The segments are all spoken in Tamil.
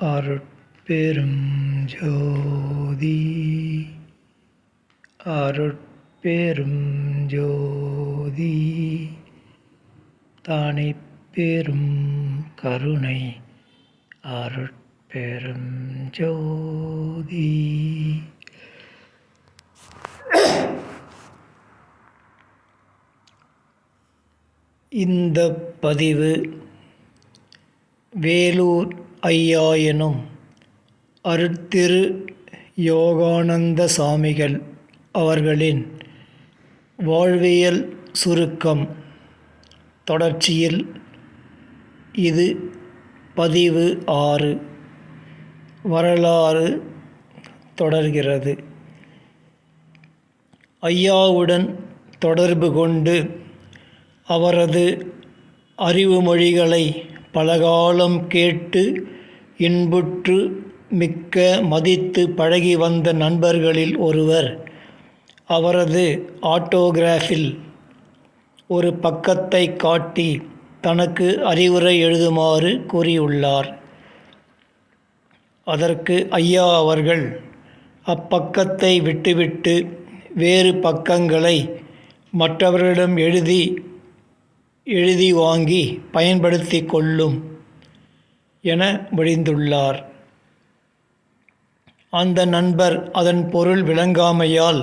அருட்பெரும் ஜோதி அருட்பெரும் ஜோதி தனிப்பெரும் கருணை அருட்பெரும் ஜோதி. இந்த பதிவு வேலூர் ஐயா எனும் அருட்திரு யோகானந்த சாமிகள் அவர்களின் வாழ்வியல் சுருக்கம் தொடர்ச்சியில் இது பதிவு 6 வரலாறு தொடர்கிறது. ஐயாவுடன் தொடர்பு கொண்டு அவரது அறிவுமொழிகளை பலகாலம் கேட்டு இன்புற்று மிக்க மதித்து பழகி வந்த நண்பர்களில் ஒருவர் அவரது ஆட்டோகிராஃபில் ஒரு பக்கத்தை காட்டி தனக்கு அறிவுரை எழுதுமாறு கூறியுள்ளார். அதற்கு ஐயா அவர்கள் அப்பக்கத்தை விட்டுவிட்டு வேறு பக்கங்களை மற்றவர்களிடம் எழுதி வாங்கி பயன்படுத்தி கொள்ளும் என மொழிந்துள்ளார். அந்த நண்பர் அதன் பொருள் விளங்காமையால்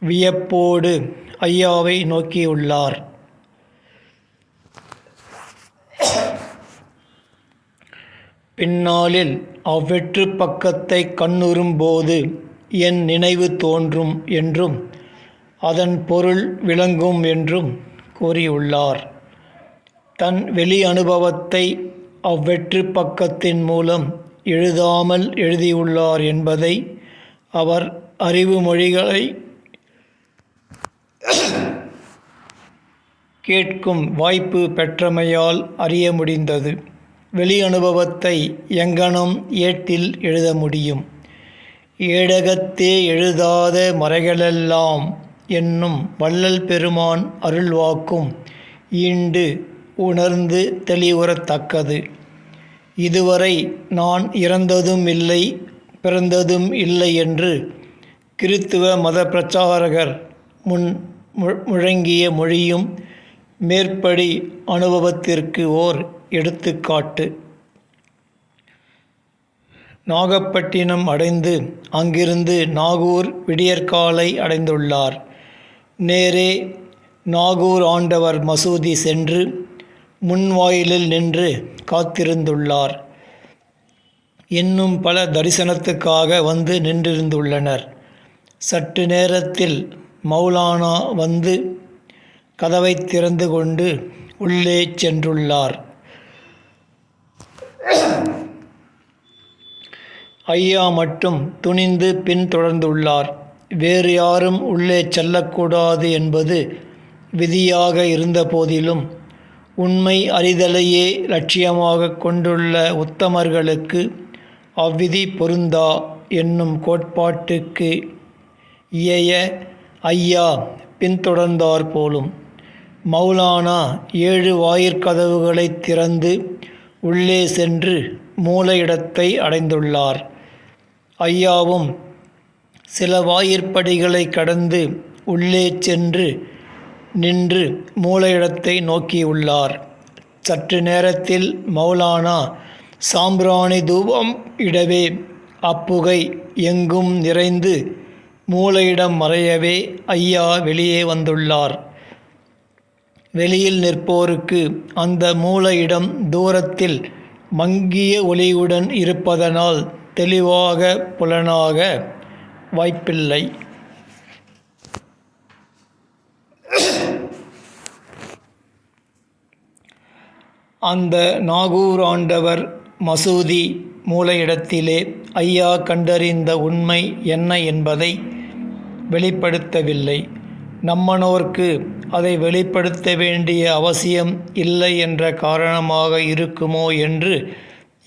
வியப்போடு ஐயாவை நோக்கியுள்ளார். பின்னாளில் அவ்வெற்று பக்கத்தை கண்ணுறும்போது என் நினைவு தோன்றும் என்றும் அதன் பொருள் விளங்கும் என்றும் கூறியுள்ளார். தன் வெளி அனுபவத்தை அவ்வெற்று பக்கத்தின் மூலம் எழுதாமல் எழுதியுள்ளார் என்பதை அவர் அறிவு மொழிகளை கேட்கும் வாய்ப்பு பெற்றமையால் அறிய முடிந்தது. வெளி அனுபவத்தை எங்கனம் ஏட்டில் எழுத முடியும்? ஏடகத்தே எழுதாத மறைகளெல்லாம் என்னும் வள்ளல் பெருமான் அருள்வாக்கும் ஈண்டு உணர்ந்து தெளிவுறத்தக்கது. இதுவரை நான் இறந்ததும் இல்லை பிறந்ததும் இல்லை என்று கிறித்துவ மத பிரச்சாரகர் முழங்கிய மொழியும் மேற்படி அனுபவத்திற்கு ஓர் எடுத்துக்காட்டு. நாகப்பட்டினம் அடைந்து அங்கிருந்து நாகூர் விடியற்காலை அடைந்துள்ளார். நேரே நாகூர் ஆண்டவர் மசூதி சென்று முன்வாயிலில் நின்று காத்திருந்துள்ளார். இன்னும் பல தரிசனத்துக்காக வந்து நின்றிருந்துள்ளனர். சற்று நேரத்தில் மௌலானா வந்து கதவை திறந்து கொண்டு உள்ளே சென்றுள்ளார். ஐயா மட்டும் துணிந்து பின்தொடர்ந்துள்ளார். வேறு யாரும் உள்ளே செல்லக்கூடாது என்பது விதியாக இருந்த போதிலும் உண்மை அறிதலையே லட்சியமாக கொண்டுள்ள உத்தமர்களுக்கு அவ்விதி பொருந்தா என்னும் கோட்பாட்டுக்கு இயைய ஐயா பின்தொடர்ந்தார் போலும். மௌலானா 7 வாயிற்கதவுகளை திறந்து உள்ளே சென்று மூல இடத்தை அடைந்துள்ளார். ஐயாவும் சில வாயிற்படிகளை கடந்து உள்ளே சென்று நின்று மூல இடத்தை நோக்கியுள்ளார். சற்று நேரத்தில் மௌலானா சாம்பிராணி தூபம் இடவே அப்புகை எங்கும் நிறைந்து மூலையிடம் மறையவே ஐயா வெளியே வந்துள்ளார். வெளியில் நிற்போருக்கு அந்த மூலையிடம் தூரத்தில் மங்கிய ஒளியுடன் இருப்பதனால் தெளிவாக புலனாக வாய்ப்பில்லை. அந்த நாகூர் ஆண்டவர் மசூதி மூலையிடத்திலே ஐயா கண்டறிந்த உண்மை என்ன என்பதை வெளிப்படுத்தவில்லை. நம்மனோர்க்கு அதை வெளிப்படுத்த வேண்டிய அவசியம் இல்லை என்ற காரணமாக இருக்குமோ என்று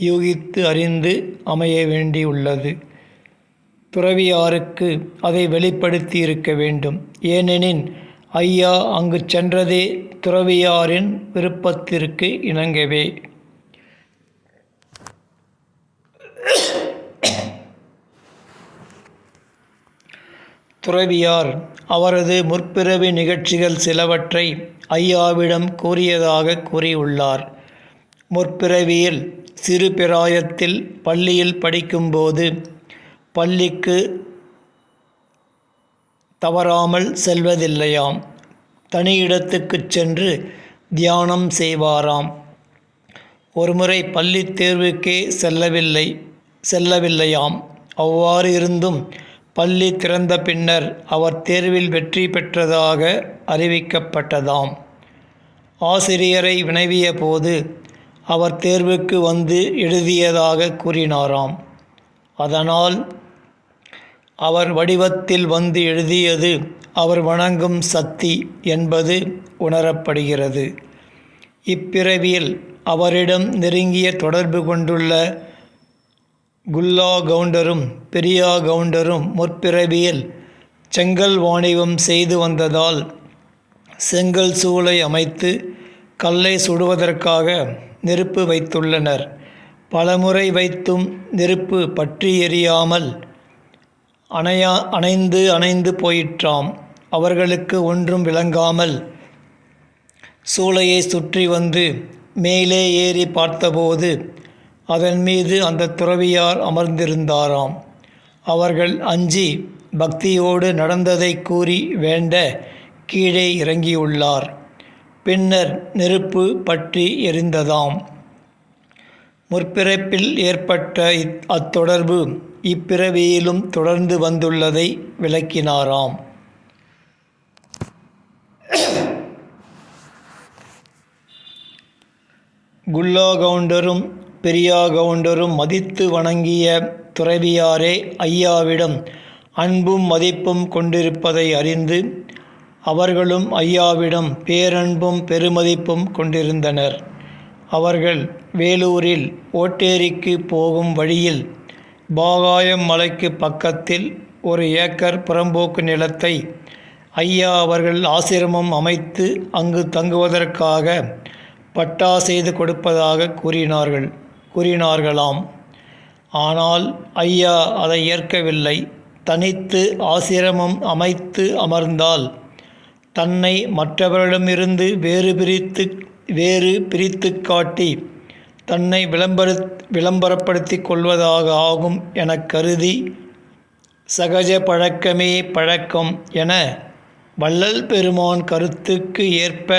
யூகித்து அறிந்து அமைய வேண்டியுள்ளது. துறவியாருக்கு அதை வெளிப்படுத்தி இருக்க வேண்டும். ஏனெனில் ஐயா அங்கு சென்றதே துறவியாரின் விருப்பத்திற்கு இணங்கவே. துறவியார் அவரது முற்பிறவி நிகழ்ச்சிகள் சிலவற்றை ஐயாவிடம் கூறியதாக கூறியுள்ளார். முற்பிறவியில் சிறு பிராயத்தில் பள்ளியில் படிக்கும்போது பள்ளிக்கு தவறாமல் செல்வதில்லையாம். தனியிடத்துக்குச் சென்று தியானம் செய்வாராம். ஒருமுறை பள்ளி தேர்வுக்கே செல்லவில்லையாம். அவ்வாறு இருந்தும் பள்ளி திறந்த பின்னர் அவர் தேர்வில் வெற்றி பெற்றதாக அறிவிக்கப்பட்டதாம். ஆசிரியரை வினவிய போது அவர் தேர்வுக்கு வந்து எழுதியதாக கூறினாராம். அதனால் அவர் வடிவத்தில் வந்து எழுதியது அவர் வணங்கும் சக்தி என்பது உணரப்படுகிறது. இப்பிறவியில் அவரிடம் நெருங்கிய தொடர்பு கொண்டுள்ள குல்லா கவுண்டரும் பெரியா கவுண்டரும் முற்பிறவியில் செங்கல் வாணிபம் செய்து வந்ததால் செங்கல் சூளை அமைத்து கல்லை சுடுவதற்காக நெருப்பு வைத்துள்ளனர். பலமுறை வைத்தும் நெருப்பு பற்றி எரியாமல் அணைந்து போயிற்றாம். அவர்களுக்கு ஒன்றும் விளங்காமல் சூளையை சுற்றி வந்து மேலே ஏறி பார்த்தபோது அதன் மீது அந்த துறவியார் அமர்ந்திருந்தாராம். அவர்கள் அஞ்சி பக்தியோடு நடந்ததை கூறி வேண்ட கீழே இறங்கியுள்ளார். பின்னர் நெருப்பு பற்றி எரிந்ததாம். முற்பிறப்பில் ஏற்பட்ட அத்தொடர்பு இப்பிறவியிலும் தொடர்ந்து வந்துள்ளதை விளக்கினாராம். குல்லா கவுண்டரும் பெரியா கவுண்டரும் மதித்து வணங்கிய துறவியாரே ஐயாவிடம் அன்பும் மதிப்பும் கொண்டிருப்பதை அறிந்து அவர்களும் ஐயாவிடம் பேரன்பும் பெருமதிப்பும் கொண்டிருந்தனர். அவர்கள் வேலூரில் ஓட்டேரிக்கு போகும் வழியில் பாகாயம் மலைக்கு பக்கத்தில் 1 ஏக்கர் புறம்போக்கு நிலத்தை ஐயா அவர்கள் ஆசிரமம் அமைத்து அங்கு தங்குவதற்காக பட்டா செய்து கொடுப்பதாக கூறினார்களாம். ஆனால் ஐயா அதை ஏற்கவில்லை. தனித்து ஆசிரமம் அமைத்து அமர்ந்தால் தன்னை மற்றவர்களிடமிருந்து வேறு பிரித்து காட்டி தன்னை விளம்பரப்படுத்தி கொள்வதாக ஆகும் எனக் கருதி சகஜ பழக்கமே பழக்கம் என வள்ளல் பெருமான் கருத்துக்கு ஏற்ப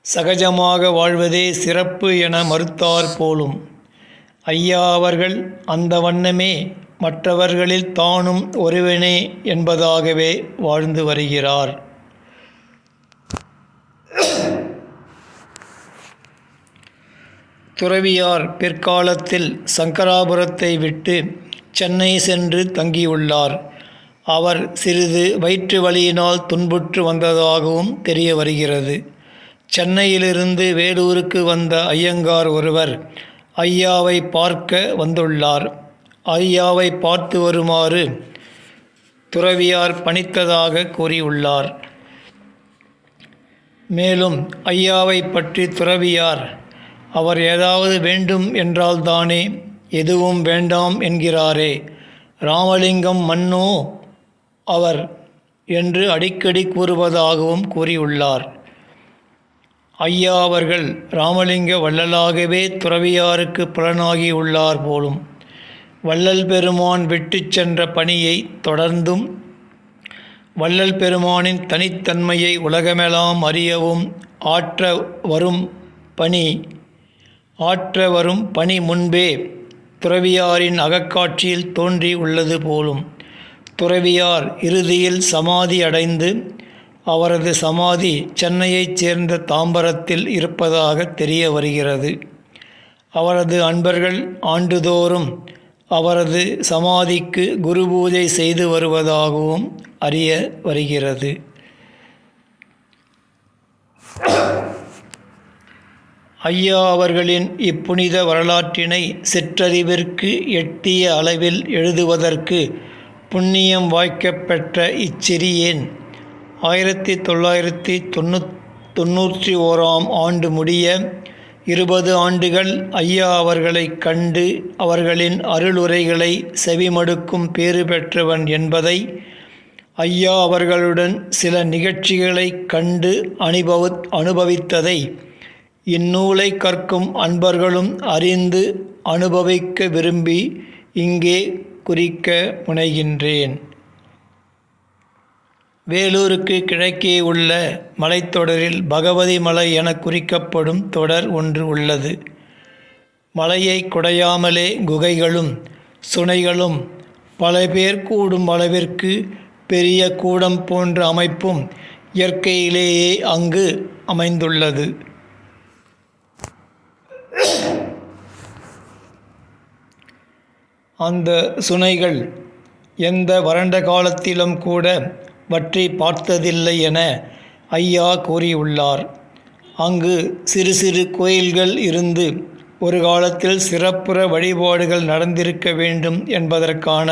சகஜமாக வாழ்வதே சிறப்பு என மறுத்தார் போலும். ஐயா அவர்கள் அந்த வண்ணமே மற்றவர்களில் தானும் ஒருவனே என்பதாகவே வாழ்ந்து வருகிறார். துறவியார் பிற்காலத்தில் சங்கராபுரத்தை விட்டு சென்னை சென்று தங்கியுள்ளார். அவர் சிறிது வயிற்று வலியினால் துன்புற்று வந்ததாகவும் தெரிய வருகிறது. சென்னையிலிருந்து வேலூருக்கு வந்த ஐயங்கார் ஒருவர் ஐயாவை பார்க்க வந்துள்ளார். ஐயாவை பார்த்து வருமாறு துறவியார் பணித்ததாக கூறியுள்ளார். மேலும் ஐயாவை பற்றி துறவியார், அவர் ஏதாவது வேண்டும் என்றால்தானே எதுவும் வேண்டாம் என்கிறாரே, ராமலிங்கம் மன்னோ அவர் என்று அடிக்கடி கூறுவதாகவும் கூறியுள்ளார். ஐயா அவர்கள் ராமலிங்க வள்ளலாகவே துறவியாருக்கு புலனாகியுள்ளார் போலும். வள்ளல் பெருமான் விட்டு சென்ற பணியை தொடர்ந்தும் வள்ளல் பெருமானின் தனித்தன்மையை உலகமெல்லாம் அறியவும் ஆற்ற வரும் பணி முன்பே துறவியாரின் அகக்காட்சியில் தோன்றி உள்ளது போலும். துறவியார் இறுதியில் சமாதி அடைந்து அவரது சமாதி சென்னையைச் சேர்ந்த தாம்பரத்தில் இருப்பதாக தெரிய வருகிறது. அவரது அன்பர்கள் ஆண்டுதோறும் அவரது சமாதிக்கு குரு பூஜை செய்து வருவதாகவும் அறிய வருகிறது. ஐயா அவர்களின் இப்புனித வரலாற்றினை சிற்றறிவிற்கு எட்டிய அளவில் எழுதுவதற்கு புண்ணியம் வாய்க்கப்பெற்ற இச்சிறியேன் 1991 ஆண்டு முடிய 20 ஆண்டுகள் ஐயா அவர்களை கண்டு அவர்களின் அருளுரைகளை செவிமடுக்கும் பேறு பெற்றவன் என்பதை ஐயா அவர்களுடன் சில நிகழ்ச்சிகளைக் கண்டு அனுபவித்ததை இந்நூலை கற்கும் அன்பர்களும் அறிந்து அனுபவிக்க விரும்பி இங்கே குறிக்க முனைகின்றேன். வேலூருக்கு கிழக்கே உள்ள மலைத்தொடரில் பகவதி மலை என குறிக்கப்படும் தொடர் ஒன்று உள்ளது. மலையை குடையாமலே குகைகளும் சுனைகளும் பல பேர் கூடும் அளவிற்கு பெரிய கூடம் போன்ற அமைப்பும் இயற்கையிலேயே அங்கு அமைந்துள்ளது. அந்த சுனைகள் எந்த வறண்ட காலத்திலும் கூட வற்றி பார்த்ததில்லை என ஐயா கூறியுள்ளார். அங்கு சிறு சிறு கோயில்கள் இருந்து ஒரு காலத்தில் சிறப்புற வழிபாடுகள் நடந்திருக்க வேண்டும் என்பதற்கான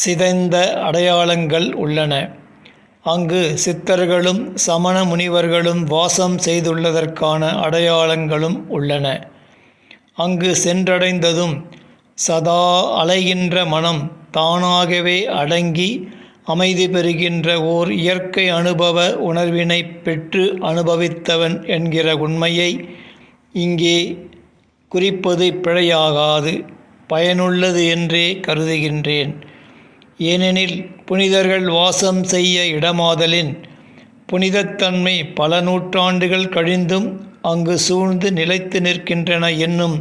சிதைந்த அடையாளங்கள் உள்ளன. அங்கு சித்தர்களும் சமண முனிவர்களும் வாசம் செய்துள்ளதற்கான அடையாளங்களும் உள்ளன. அங்கு சென்றடைந்ததும் சதா அலைகின்ற மனம் தானாகவே அடங்கி அமைதி பெறுகின்ற ஓர் இயற்கை அனுபவ உணர்வினை பெற்று அனுபவித்தவன் என்கிற உண்மையை இங்கே குறிப்பது பிழையாகாது, பயனுள்ளது என்றே கருதுகின்றேன். ஏனெனில் புனிதர்கள் வாசம் செய்ய இடமாதலின் புனிதத்தன்மை பல நூற்றாண்டுகள் கழிந்தும் அங்கு சூழ்ந்து நிலைத்து நிற்கின்றன என்னும்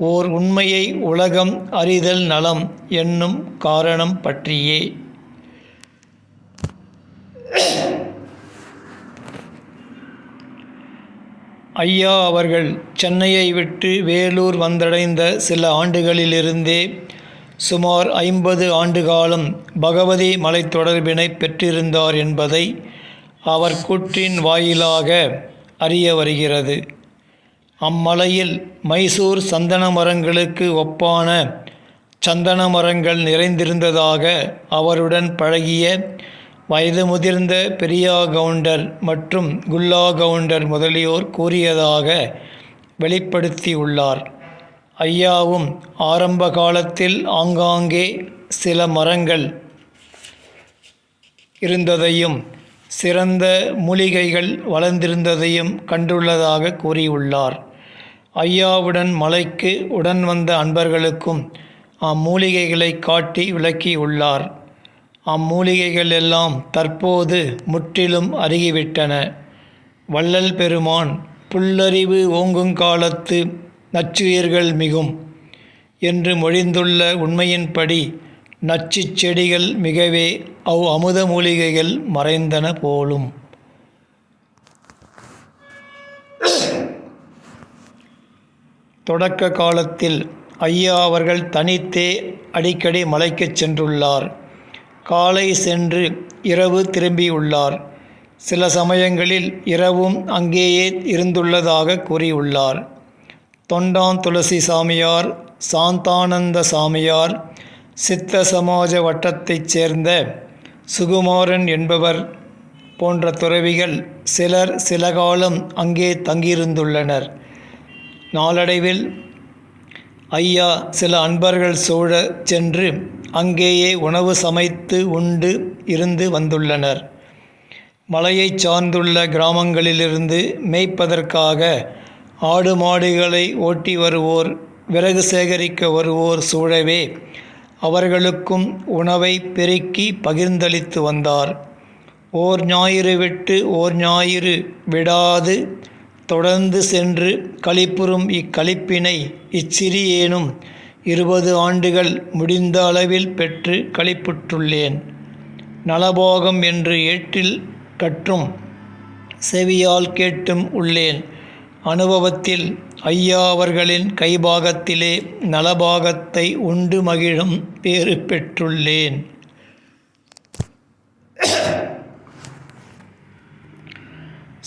ஓர் உண்மையை உலகம் அறிதல் நலம் என்னும் காரணம் பற்றியே. ஐயா அவர்கள் சென்னையை விட்டு வேலூர் வந்தடைந்த சில ஆண்டுகளிலிருந்தே சுமார் 50 ஆண்டு காலம் பகவதி மலை தொடர்பினை பெற்றிருந்தார் என்பதை அவர் கூற்றின் வாயிலாக அறிய வருகிறது. அம்மலையில் மைசூர் சந்தன மரங்களுக்கு ஒப்பான சந்தன மரங்கள் நிறைந்திருந்ததாக அவருடன் பழகிய வயது முதிர்ந்த பெரியா கவுண்டர் மற்றும் குல்லா கவுண்டர் முதலியோர் கூறியதாக வெளிப்படுத்தியுள்ளார். ஐயாவும் ஆரம்ப காலத்தில் ஆங்காங்கே சில மரங்கள் இருந்ததையும் சிறந்த மூலிகைகள் வளர்ந்திருந்ததையும் கண்டுள்ளதாக கூறியுள்ளார். ஐயாவுடன் மலைக்கு உடன் வந்த அன்பர்களுக்கும் அம்மூலிகைகளை காட்டி விளக்கியுள்ளார். அம்மூலிகைகள் எல்லாம் தற்போது முற்றிலும் அருகிவிட்டன. வள்ளல் பெருமான் புல்லறிவு ஓங்குங்காலத்து நச்சுயிர்கள் மிகும் என்று மொழிந்துள்ள உண்மையின்படி நச்சுச் செடிகள் மிகவே அமுத மூலிகைகள் மறைந்தன போலும். தொடக்க காலத்தில் ஐயா அவர்கள் தனித்தே அடிக்கடி மலைக்குச் சென்றுள்ளார். காலை சென்று இரவு திரும்பியுள்ளார். சில சமயங்களில் இரவும் அங்கேயே இருந்துள்ளதாக கூறியுள்ளார். தொண்டான் துளசி சாமியார், சாந்தானந்த சாமியார், சித்த சமாஜ வட்டத்தைச் சேர்ந்த சுகுமாரன் என்பவர் போன்ற துறவிகள் சிலர் சில காலம் அங்கே தங்கியிருந்துள்ளனர். நாளடைவில் ஐயா சில அன்பர்கள் சூழ சென்று அங்கேயே உணவு சமைத்து உண்டு இருந்து வந்துள்ளனர். மலையைச் சார்ந்துள்ள கிராமங்களிலிருந்து மேய்ப்பதற்காக ஆடு மாடுகளை ஓட்டி வருவோர், விறகு சேகரிக்க வருவோர் சூழவே அவர்களுக்கும் உணவை பெருக்கி பகிர்ந்தளித்து வந்தார். ஓர் ஞாயிறு விட்டு ஓர் ஞாயிறு விடாது தொடர்ந்து சென்று களிப்புறும் இக்களிப்பினை இச்சிறியேனும் 20 ஆண்டுகள் முடிந்த அளவில் பெற்று களிப்புற்றுள்ளேன். நலபாகம் என்று ஏட்டில் கற்றும் செவியால் கேட்டும் உள்ளேன். அனுபவத்தில் ஐயா அவர்களின் கைபாகத்திலே நலபாகத்தை உண்டு மகிழும் பேறு பெற்றுள்ளேன்.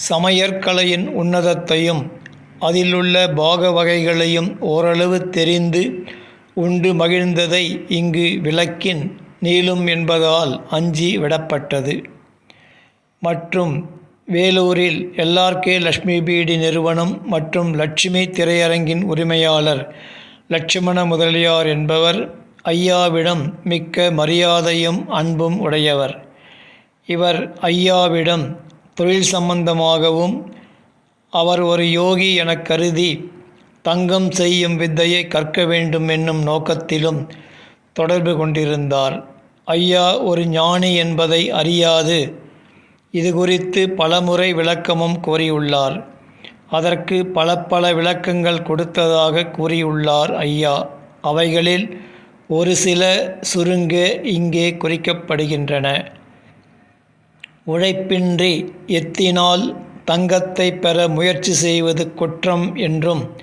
சமையற்கலையின் உன்னதத்தையும் அதிலுள்ள பாக வகைகளையும் ஓரளவு தெரிந்து உண்டு மகிழ்ந்ததை இங்கு விளக்கின் நீளும் என்பதால் அஞ்சி விடப்பட்டது. மற்றும் வேலூரில் LRK லட்சுமி பீடி நிறுவனம் மற்றும் லட்சுமி திரையரங்கின் உரிமையாளர் லட்சுமண முதலியார் என்பவர் ஐயாவிடம் மிக்க மரியாதையும் அன்பும் உடையவர். இவர் ஐயாவிடம் தொழில் சம்பந்தமாகவும் அவர் ஒரு யோகி எனக் கருதி தங்கம் செய்யும் வித்தையை கற்க வேண்டும் என்னும் நோக்கத்திலும் தொடர்பு கொண்டிருந்தார். ஐயா ஒரு ஞானி என்பதை அறியாது இது குறித்து பலமுறை விளக்கமும் கூறியுள்ளார். அதற்கு பல விளக்கங்கள் கொடுத்ததாக கூறியுள்ளார் ஐயா. அவைகளில் ஒரு சில சுருங்க இங்கே குறிக்கப்படுகின்றன. உழைப்பின்றி எத்தினால் தங்கத்தை பெற முயற்சி செய்வது குற்றம் என்றும்,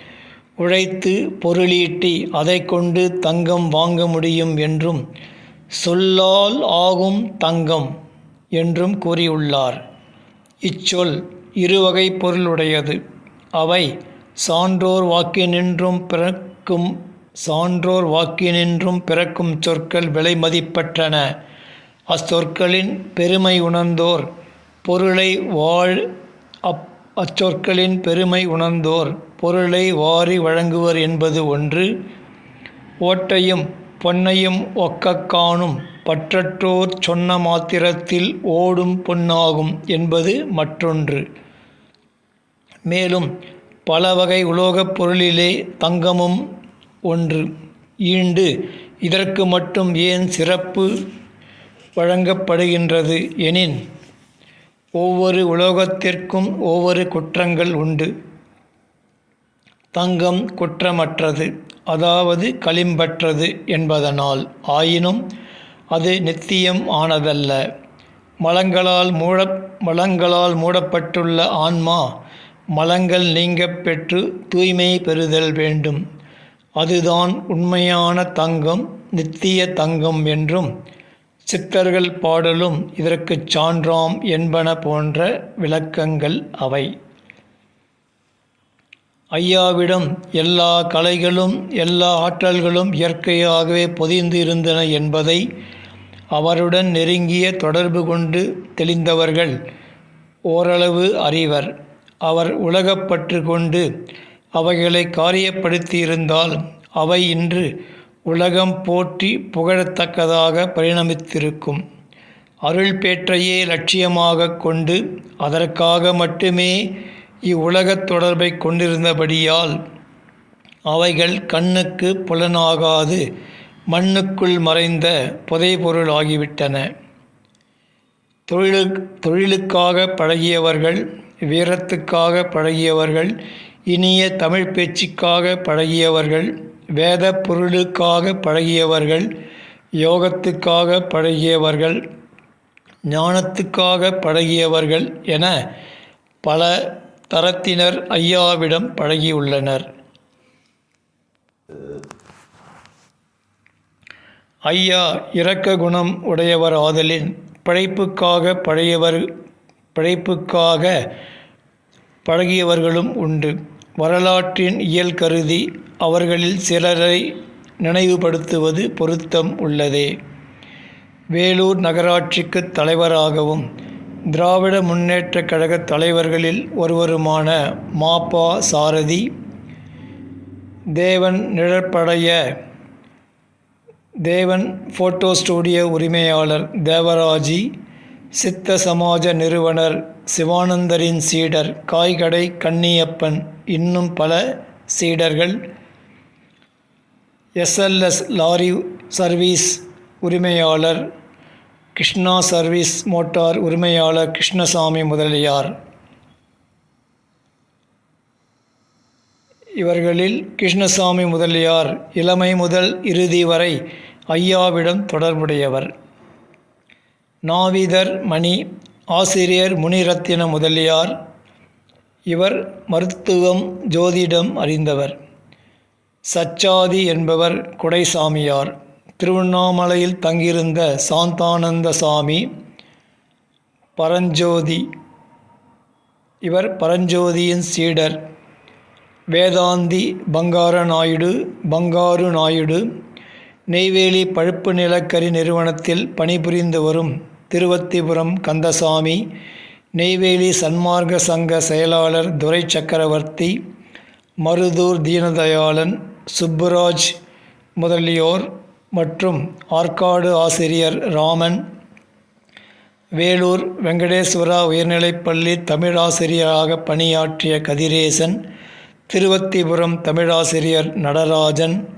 உழைத்து பொருளீட்டி அதை கொண்டு தங்கம் வாங்க முடியும் என்றும், சொல்லால் ஆகும் தங்கம் என்றும் கூறியுள்ளார். இச்சொல் இருவகை பொருளுடையது. அவை சான்றோர் வாக்கினின்றும் பிறக்கும் சொற்கள் விலை மதிப்பற்றன. அச்சொற்களின் பெருமை உணர்ந்தோர் பொருளை வாரி வழங்குவர் என்பது ஒன்று. ஓட்டையும் பொன்னையும் ஒக்கக் காணும் பற்றற்றோர் சொன்ன மாத்திரத்தில் ஓடும் பொன்னாகும் என்பது மற்றொன்று. மேலும் பல வகை உலோகப் பொருளிலே தங்கமும் ஒன்று. ஈண்டு இதற்கு மட்டும் ஏன் சிறப்பு வழங்கப்படுகின்றது எனின், ஒவ்வொரு உலோகத்திற்கும் ஒவ்வொரு குற்றங்கள் உண்டு. தங்கம் குற்றமற்றது, அதாவது களிம்பற்றது என்பதனால். ஆயினும் அது நித்தியம் ஆனதல்ல. மலங்களால் மூடப்பட்டுள்ள ஆன்மா மலங்கள் நீங்கப் பெற்று தூய்மை பெறுதல் வேண்டும். அதுதான் உண்மையான தங்கம், நித்திய தங்கம் என்றும் சித்தர்கள் பாடலும் இதற்குச் சான்றாம் என்பன போன்ற விளக்கங்கள் அவை. ஐயாவிடம் எல்லா கலைகளும் எல்லா ஆற்றல்களும் இயற்கையாகவே பொதிந்து இருந்தன என்பதை அவருடன் நெருங்கிய தொடர்பு கொண்டு தெளிந்தவர்கள் ஓரளவு அறிவர். அவர் உலகப்பற்று கொண்டு அவைகளை காரியப்படுத்தியிருந்தால் அவை இன்று உலகம் போற்றி புகழத்தக்கதாக பரிணமித்திருக்கும். அருள் பேற்றையே லட்சியமாக கொண்டு அதற்காக மட்டுமே இவ்வுலகத் தொடர்பை கொண்டிருந்தபடியால் அவைகள் கண்ணுக்கு புலனாகாது மண்ணுக்குள் மறைந்த புதைபொருள் ஆகிவிட்டன. தொழிலுக்காக பழகியவர்கள், வீரத்துக்காக பழகியவர்கள், இனிய தமிழ் பேச்சுக்காக பழகியவர்கள், வேத பொருளுக்காக பழகியவர்கள், யோகத்துக்காக பழகியவர்கள், ஞானத்துக்காக பழகியவர்கள் என பல தரத்தினர் ஐயாவிடம் பழகியுள்ளனர். ஐயா இரக்க குணம் உடையவர் ஆதலின் பிழைப்புக்காக பழகியவர்களும் உண்டு. வரலாற்றின் இயல் கருதி அவர்களில் சிலரை நினைவுபடுத்துவது பொருத்தம் உள்ளதே. வேலூர் நகராட்சிக்கு தலைவராகவும் திராவிட முன்னேற்றக் கழக தலைவர்களில் ஒருவருமான மாபா சாரதி, தேவன் போட்டோ ஸ்டுடியோ உரிமையாளர் தேவராஜி, சித்த சமாஜ நிறுவனர் சிவானந்தரின் சீடர் காய்கடை கன்னியப்பன், இன்னும் பல சீடர்கள், எஸ்எல்எஸ் லாரி சர்வீஸ் உரிமையாளர் கிருஷ்ணா சர்வீஸ் மோட்டார் உரிமையாளர் கிருஷ்ணசாமி முதலியார். இவர்களில் கிருஷ்ணசாமி முதலியார் இளமை முதல் இறுதி வரை ஐயாவிடம் தொடர்புடையவர். நாவிதர் மணி ஆசிரியர் முனிரத்தின முதலியார். இவர் மருத்துவம் ஜோதிடம் அறிந்தவர். சச்சாதி என்பவர் குடைசாமியார். திருவண்ணாமலையில் தங்கியிருந்த சாந்தானந்த சாமி பரஞ்சோதி, இவர் பரஞ்சோதியின் சீடர். வேதாந்தி பங்காரு நாயுடு நெய்வேலி பழுப்பு நிலக்கரி நிறுவனத்தில் பணிபுரிந்து வரும் திருவத்திபுரம் கந்தசாமி, நெய்வேலி சன்மார்க்க சங்க செயலாளர் துரை சக்கரவர்த்தி, மருதூர் தீனதயாளன், சுப்புராஜ் முதலியோர் மற்றும் ஆற்காடு ஆசிரியர் ராமன், வேலூர் வெங்கடேஸ்வரா உயர்நிலைப்பள்ளி தமிழாசிரியராக பணியாற்றிய கதிரேசன், திருவத்திபுரம் தமிழாசிரியர் நடராஜன்,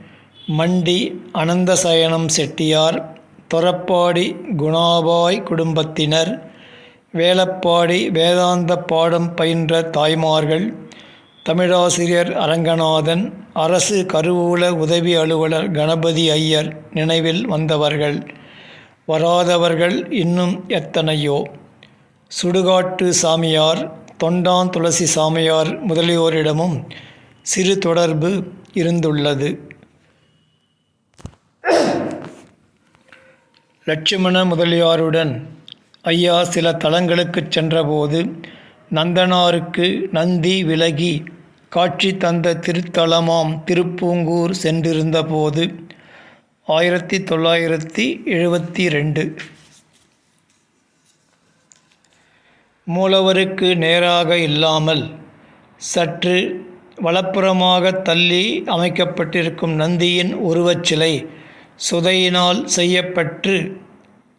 மண்டி அனந்தசயனம் செட்டியார், தொரப்பாடி குணாபாய் குடும்பத்தினர், வேலப்பாடி வேதாந்த பாடம் பயின்ற தாய்மார்கள், தமிழாசிரியர் அரங்கநாதன், அரசு கருவூல உதவி அலுவலர் கணபதி ஐயர் நினைவில் வந்தவர்கள். வராதவர்கள் இன்னும் எத்தனையோ. சுடுகாட்டு சாமியார், தொண்டான் துளசி சாமியார் முதலியோரிடமும் சிறு தொடர்பு இருந்துள்ளது. லட்சுமண முதலியாருடன் ஐயா சில தலங்களுக்குச் சென்றபோது நந்தனாருக்கு நந்தி விலகி காட்சி தந்த திருத்தலமாம் திருப்பூங்கூர் சென்றிருந்தபோது 1972 மூலவருக்கு நேராக இல்லாமல் சற்று வலப்புறமாக தள்ளி அமைக்கப்பட்டிருக்கும் நந்தியின் உருவச்சிலை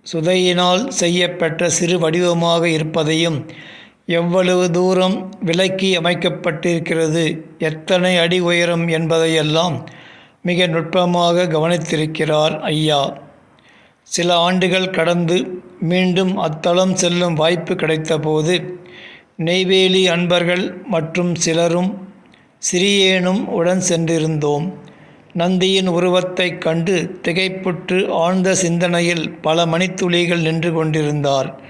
சுதையினால் செய்யப்பட்ட சிறு வடிவமாக இருப்பதையும், எவ்வளவு தூரம் விலக்கி அமைக்கப்பட்டிருக்கிறது, எத்தனை அடி உயரம் என்பதையெல்லாம் மிக நுட்பமாக கவனித்திருக்கிறார் ஐயா. சில ஆண்டுகள் கடந்து மீண்டும் அத்தலம் செல்லும் வாய்ப்பு கிடைத்தபோது நெய்வேலி அன்பர்கள் மற்றும் சிறியேனும் உடன் சென்றிருந்தோம். நந்தியின் உருவத்தைக் கண்டு திகைப்புற்று ஆழ்ந்த சிந்தனையில் பல மணித்துளிகள் நின்று கொண்டிருந்தார்.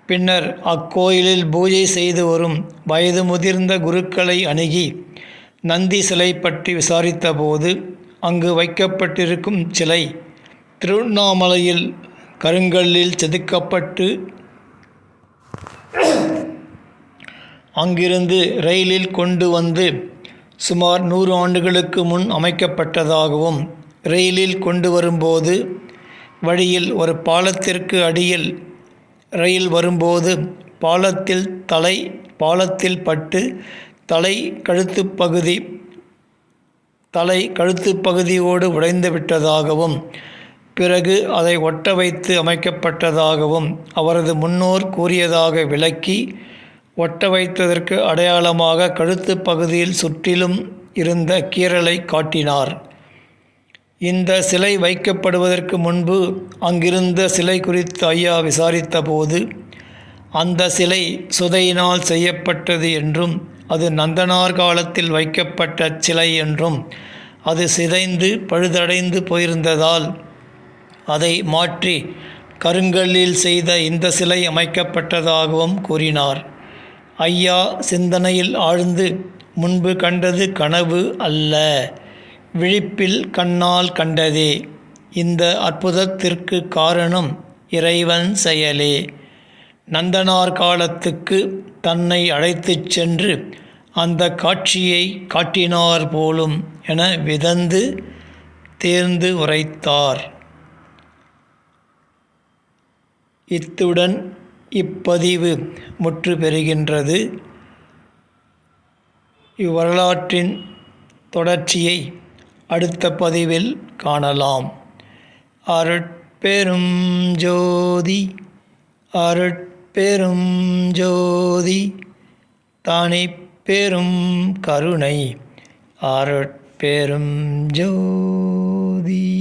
பின்னர் அக்கோயிலில் பூஜை செய்து வரும் வயது முதிர்ந்த குருக்களை அணுகி நந்தி சிலை பற்றி விசாரித்தபோது அங்கு வைக்கப்பட்டிருக்கும் சிலை திருவண்ணாமலையில் கருங்கல்லில் செதுக்கப்பட்டு அங்கிருந்து ரயிலில் கொண்டு வந்து சுமார் 100 ஆண்டுகளுக்கு முன் அமைக்கப்பட்டதாகவும், ரயிலில் கொண்டு வரும்போது வழியில் ஒரு பாலத்திற்கு அடியில் ரயில் வரும்போது பாலத்தில் பட்டு தலை கழுத்து பகுதியோடு உடைந்து விட்டதாகவும், பிறகு அதை ஒட்ட வைத்து அமைக்கப்பட்டதாகவும் அவரது முன்னோர் கூறியதாக விளக்கி, ஒட்ட வைத்ததற்கு அடையாளமாக கழுத்து பகுதியில் சுற்றிலும் இருந்த கீறலை காட்டினார். இந்த சிலை வைக்கப்படுவதற்கு முன்பு அங்கிருந்த சிலை குறித்து ஐயா விசாரித்தபோது அந்த சிலை சுதையினால் செய்யப்பட்டது என்றும், அது நந்தனார் காலத்தில் வைக்கப்பட்ட சிலை என்றும், அது சிதைந்து பழுதடைந்து போயிருந்ததால் அதை மாற்றி கருங்கல்லில் செய்த இந்த சிலை அமைக்கப்பட்டதாகவும் கூறினார். ஐயா சிந்தனையில் ஆழ்ந்து, முன்பு கண்டது கனவு அல்ல, விழிப்பில் கண்ணால் கண்டதே. இந்த அற்புதத்திற்கு காரணம் இறைவன் செயலே. நந்தனார் காலத்துக்கு தன்னை அழைத்துச் சென்று அந்த காட்சியை காட்டினார் போலும் என விதந்து தேர்ந்து உரைத்தார். இத்துடன் இப்பதிவு முற்று பெறுகின்றது. இவ்வரலாற்றின் தொடர்ச்சியை அடுத்த பதிவில் காணலாம். அருட்பெரும் ஜோதி அருட்பெரும் ஜோதி தனிப்பெரும் கருணை அருட்பெரும் ஜோதி.